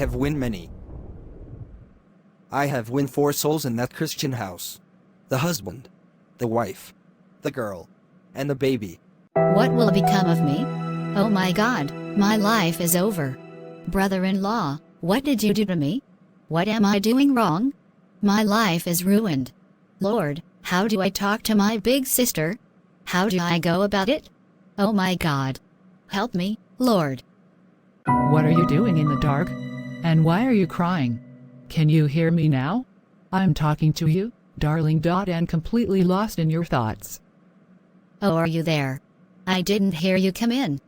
have win many. I have win 4 souls in that Christian house. The husband, the wife, the girl, and the baby. What will become of me? Oh my God, my life is over. Brother-in-law, what did you do to me? What am I doing wrong? My life is ruined. Lord, how do I talk to my big sister? How do I go about it? Oh my God. Help me, Lord. What are you doing in the dark? And why are you crying? Can you hear me now? I'm talking to you, darling. And completely lost in your thoughts. Oh, are you there? I didn't hear you come in.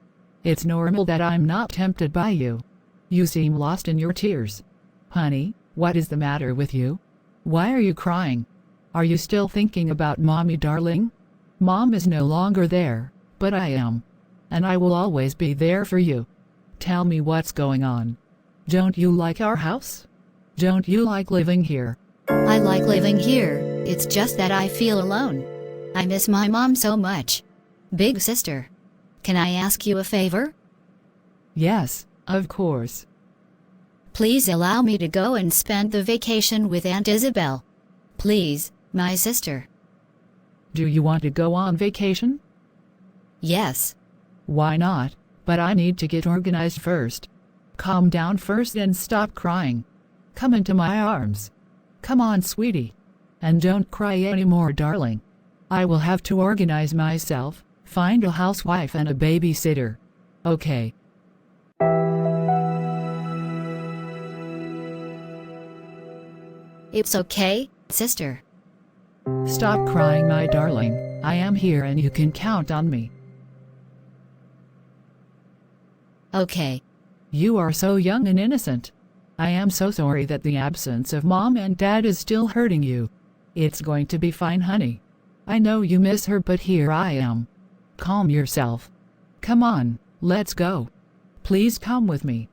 It's normal that I'm not tempted by you. You seem lost in your tears. Honey, what is the matter with you? Why are you crying? Are you still thinking about Mommy, darling? Mom is no longer there, but I am. And I will always be there for you. Tell me what's going on. Don't you like our house? Don't you like living here? I like living here, it's just that I feel alone. I miss my mom so much. Big sister, can I ask you a favor? Yes, of course. Please allow me to go and spend the vacation with Aunt Isabel. Please, my sister. Do you want to go on vacation? Yes. Why not? But I need to get organized first. Calm down first and stop crying. Come into my arms. Come on, sweetie. And don't cry anymore, darling. I will have to organize myself, find a housewife and a babysitter. Okay. It's okay, sister. Stop crying, my darling. I am here and you can count on me. Okay. You are so young and innocent. I am so sorry that the absence of Mom and Dad is still hurting you. It's going to be fine, honey. I know you miss her, but here I am. Calm yourself. Come on, let's go. Please come with me.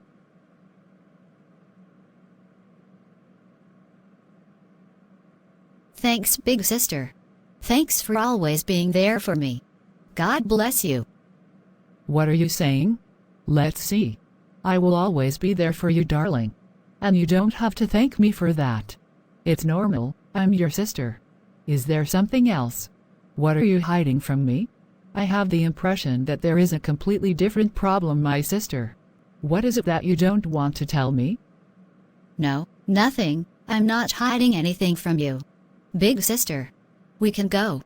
Thanks, big sister. Thanks for always being there for me. God bless you. What are you saying? Let's see. I will always be there for you, darling. And you don't have to thank me for that. It's normal, I'm your sister. Is there something else? What are you hiding from me? I have the impression that there is a completely different problem, my sister. What is it that you don't want to tell me? No, nothing. I'm not hiding anything from you. Big sister, we can go.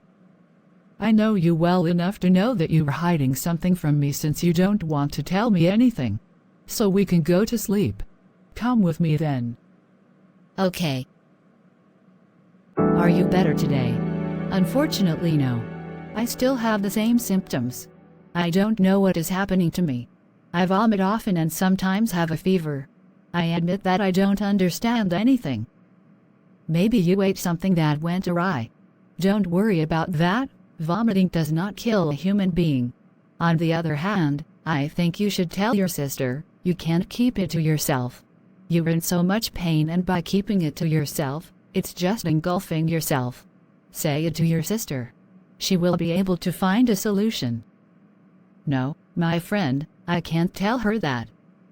I know you well enough to know that you are hiding something from me since you don't want to tell me anything. So we can go to sleep. Come with me then. Okay. Are you better today? Unfortunately, no. I still have the same symptoms. I don't know what is happening to me. I vomit often and sometimes have a fever. I admit that I don't understand anything. Maybe you ate something that went awry. Don't worry about that. Vomiting does not kill a human being. On the other hand, I think you should tell your sister. You can't keep it to yourself. You're in so much pain, and by keeping it to yourself, it's just engulfing yourself. Say it to your sister. She will be able to find a solution. No, my friend, I can't tell her that.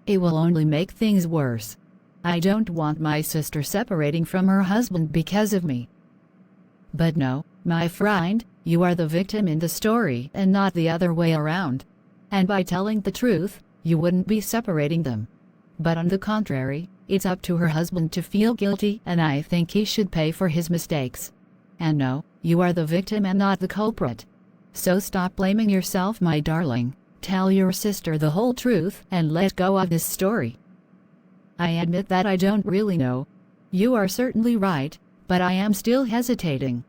It will only make things worse. I don't want my sister separating from her husband because of me. But no, my friend, you are the victim in the story and not the other way around. And by telling the truth, you wouldn't be separating them. But on the contrary, it's up to her husband to feel guilty, and I think he should pay for his mistakes. And no, you are the victim and not the culprit. So stop blaming yourself, my darling. Tell your sister the whole truth and let go of this story. I admit that I don't really know. You are certainly right, but I am still hesitating.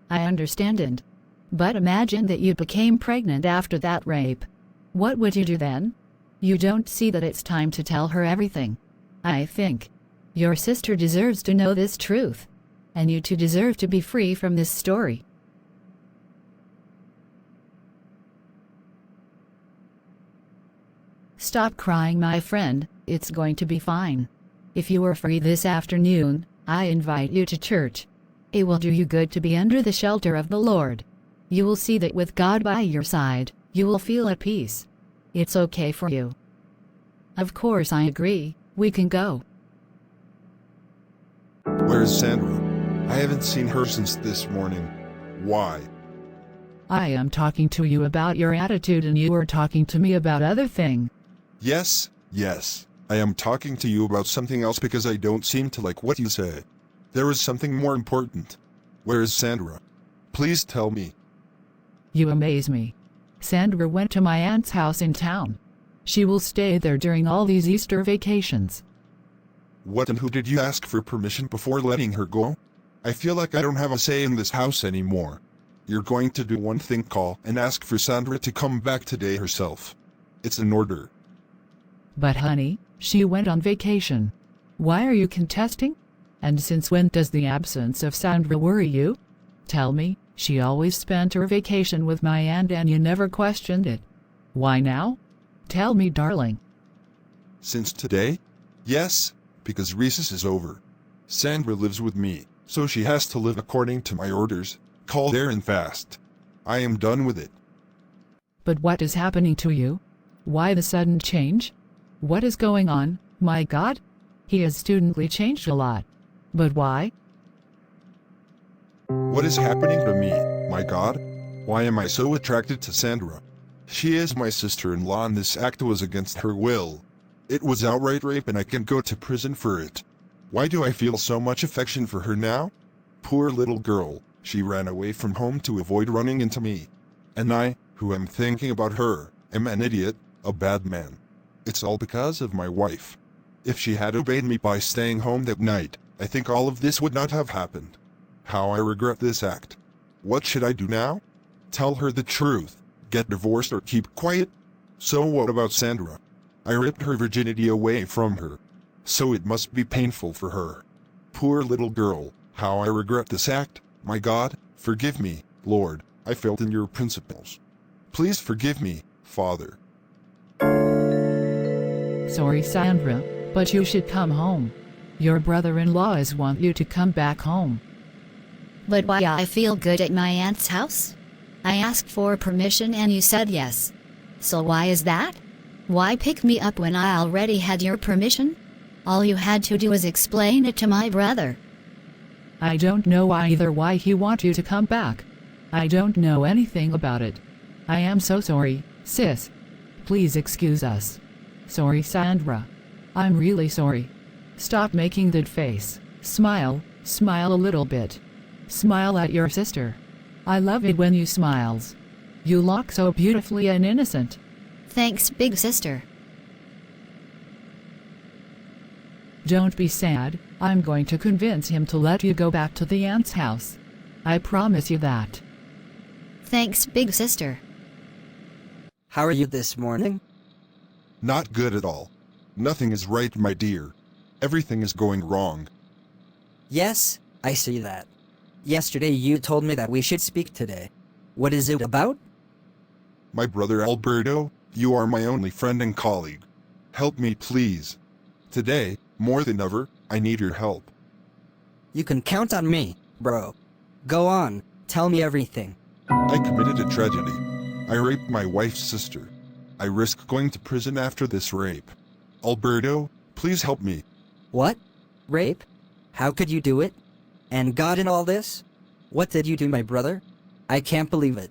I understand it. But imagine that you became pregnant after that rape. What would you do then? You don't see that it's time to tell her everything. I think your sister deserves to know this truth. And you two deserve to be free from this story. Stop crying, my friend, it's going to be fine. If you are free this afternoon, I invite you to church. It will do you good to be under the shelter of the Lord. You will see that with God by your side, you will feel at peace. It's okay for you. Of course I agree, We can go. Where's Sandra? I haven't seen her since this morning. Why? I am talking to you about your attitude and you are talking to me about other thing. Yes. I am talking to you about something else because I don't seem to like what you say. There is something more important. Where is Sandra? Please tell me. You amaze me. Sandra went to my aunt's house in town. She will stay there during all these Easter vacations. What and who did you ask for permission before letting her go? I feel like I don't have a say in this house anymore. You're going to do one thing, call and ask for Sandra to come back today herself. It's an order. But honey, she went on vacation. Why are you contesting? And since when does the absence of Sandra worry you? Tell me, she always spent her vacation with my aunt and you never questioned it. Why now? Tell me, darling. Since today? Yes, because recess is over. Sandra lives with me, so she has to live according to my orders. Call there and fast. I am done with it. But what is happening to you? Why the sudden change? What is going on, my God? He has studently changed a lot. But why? What is happening to me, my God? Why am I so attracted to Sandra? She is my sister-in-law and this act was against her will. It was outright rape and I can go to prison for it. Why do I feel so much affection for her now? Poor little girl, she ran away from home to avoid running into me. And I, who am thinking about her, am an idiot, a bad man. It's all because of my wife. If she had obeyed me by staying home that night, I think all of this would not have happened. How I regret this act. What should I do now? Tell her the truth, get divorced or keep quiet? So what about Sandra? I ripped her virginity away from her. So it must be painful for her. Poor little girl, how I regret this act. My God, forgive me, Lord, I failed in your principles. Please forgive me, Father. Sorry, Sandra, but you should come home. Your brother-in-laws want you to come back home. But why I feel good at my aunt's house? I asked for permission and you said yes. So why is that? Why pick me up when I already had your permission? All you had to do was explain it to my brother. I don't know either why he wants you to come back. I don't know anything about it. I am so sorry, sis. Please excuse us. Sorry, Sandra. I'm really sorry. Stop making that face. Smile a little bit. Smile at your sister. I love it when you smiles. You look so beautifully and innocent. Thanks, big sister. Don't be sad, I'm going to convince him to let you go back to the aunt's house. I promise you that. Thanks, big sister. How are you this morning? Not good at all. Nothing is right, my dear. Everything is going wrong. Yes, I see that. Yesterday you told me that we should speak today. What is it about? My brother Alberto, you are my only friend and colleague. Help me, please. Today, more than ever, I need your help. You can count on me, bro. Go on, tell me everything. I committed a tragedy. I raped my wife's sister. I risk going to prison after this rape. Alberto, please help me. What? Rape? How could you do it? And God in all this? What did you do, my brother? I can't believe it.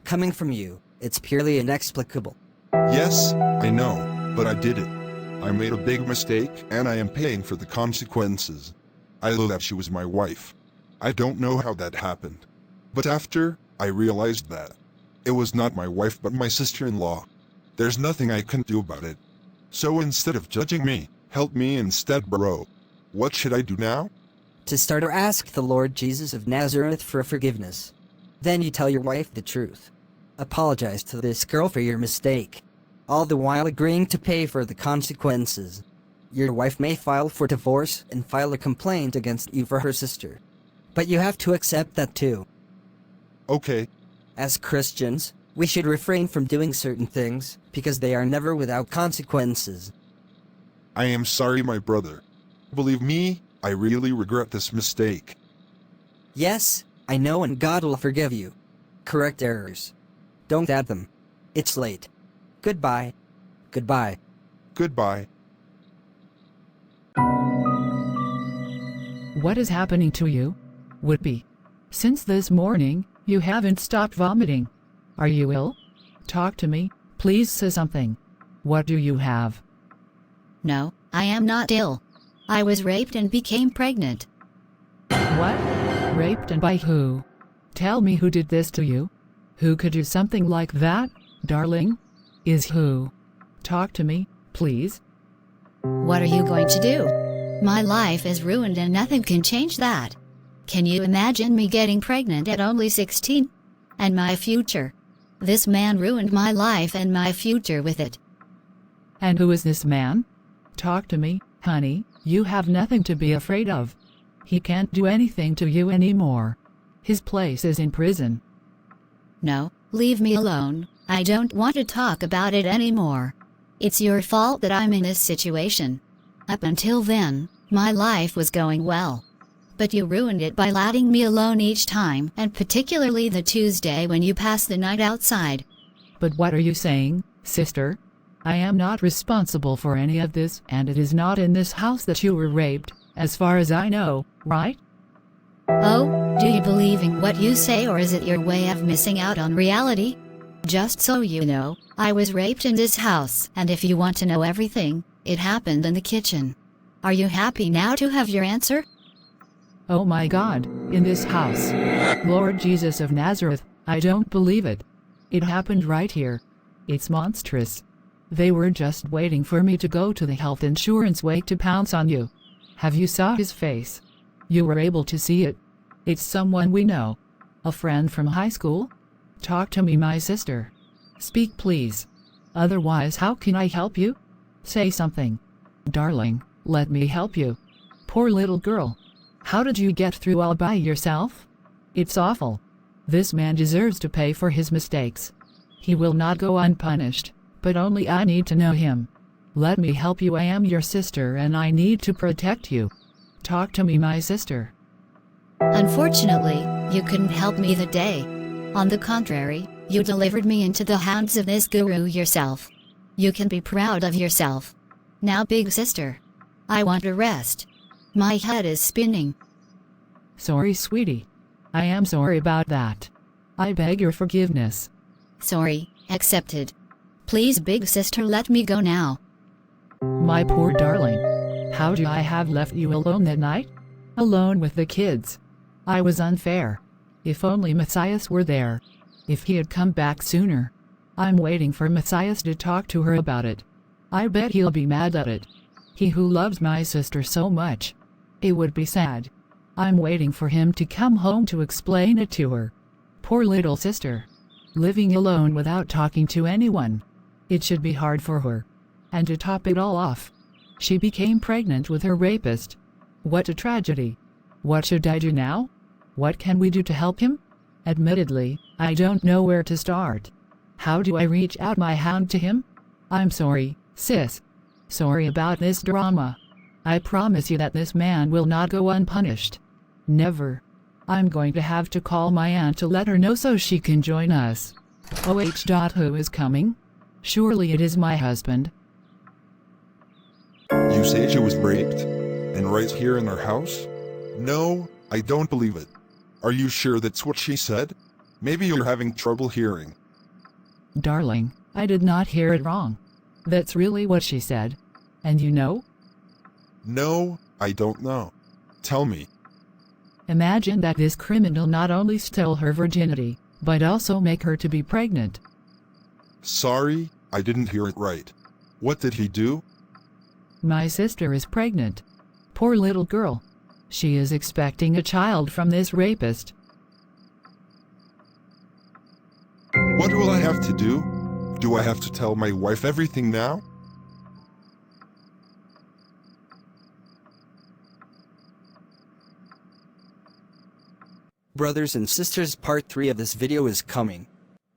Coming from you, it's purely inexplicable. Yes, I know, but I did it. I made a big mistake, and I am paying for the consequences. I know that she was my wife. I don't know how that happened. But after, I realized that it was not my wife but my sister-in-law. There's nothing I can do about it. So instead of judging me, help me instead, bro. What should I do now? To start, ask the Lord Jesus of Nazareth for forgiveness. Then you tell your wife the truth. Apologize to this girl for your mistake, all the while agreeing to pay for the consequences. Your wife may file for divorce and file a complaint against you for her sister. But you have to accept that too. Okay. As Christians, we should refrain from doing certain things because they are never without consequences. I am sorry, my brother. Believe me, I really regret this mistake. Yes, I know, and God will forgive you. Correct errors. Don't add them. It's late. Goodbye. Goodbye. Goodbye. What is happening to you? Whitby. Since this morning, you haven't stopped vomiting. Are you ill? Talk to me, please say something. What do you have? No, I am not ill. I was raped and became pregnant. What? Raped and by who? Tell me who did this to you? Who could do something like that, darling? Is who? Talk to me, please. What are you going to do? My life is ruined and nothing can change that. Can you imagine me getting pregnant at only 16? And my future? This man ruined my life and my future with it. And who is this man? Talk to me, honey, you have nothing to be afraid of. He can't do anything to you anymore. His place is in prison. No, leave me alone. I don't want to talk about it anymore. It's your fault that I'm in this situation. Up until then, my life was going well. But you ruined it by letting me alone each time, and particularly the Tuesday when you passed the night outside. But what are you saying, sister? I am not responsible for any of this, and it is not in this house that you were raped, as far as I know, right? Oh, do you believe in what you say, or is it your way of missing out on reality? Just so you know, I was raped in this house, and if you want to know everything, it happened in the kitchen. Are you happy now to have your answer? Oh my God, in this house. Lord Jesus of Nazareth, I don't believe it. It happened right here. It's monstrous. They were just waiting for me to go to the health insurance wake to pounce on you. Have you saw his face? You were able to see it. It's someone we know. A friend from high school? Talk to me, my sister. Speak, please. Otherwise, how can I help you? Say something. Darling, let me help you. Poor little girl. How did you get through all by yourself? It's awful. This man deserves to pay for his mistakes. He will not go unpunished, but only I need to know him. Let me help you. I am your sister and I need to protect you. Talk to me, my sister. Unfortunately, you couldn't help me that day. On the contrary, you delivered me into the hands of this guru yourself. You can be proud of yourself. Now, big sister, I want to rest. My head is spinning. Sorry, sweetie. I am sorry about that. I beg your forgiveness. Sorry, accepted. Please, big sister, let me go now. My poor darling. How do I have left you alone that night? Alone with the kids. I was unfair. If only Matthias were there. If he had come back sooner. I'm waiting for Matthias to talk to her about it. I bet he'll be mad at it. He who loves my sister so much. It would be sad. I'm waiting for him to come home to explain it to her. Poor little sister. Living alone without talking to anyone. It should be hard for her. And to top it all off, she became pregnant with her rapist. What a tragedy. What should I do now? What can we do to help him? Admittedly, I don't know where to start. How do I reach out my hand to him? I'm sorry, sis. Sorry about this drama. I promise you that this man will not go unpunished. Never. I'm going to have to call my aunt to let her know so she can join us. Who is coming? Surely it is my husband. You say she was raped? And right here in our house? No, I don't believe it. Are you sure that's what she said? Maybe you're having trouble hearing. Darling, I did not hear it wrong. That's really what she said. And you know? No, I don't know. Tell me. Imagine that this criminal not only stole her virginity, but also make her to be pregnant. Sorry, I didn't hear it right. What did he do? My sister is pregnant. Poor little girl. She is expecting a child from this rapist. What will I have to do? Do I have to tell my wife everything now? Brothers and sisters, part 3 of this video is coming.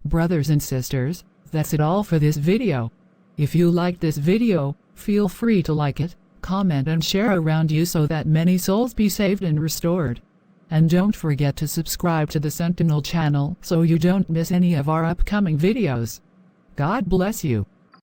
Brothers and sisters, that's it all for this video. If you liked this video, feel free to like it, comment and share around you so that many souls be saved and restored. And don't forget to subscribe to the Sentinel channel so you don't miss any of our upcoming videos. God bless you.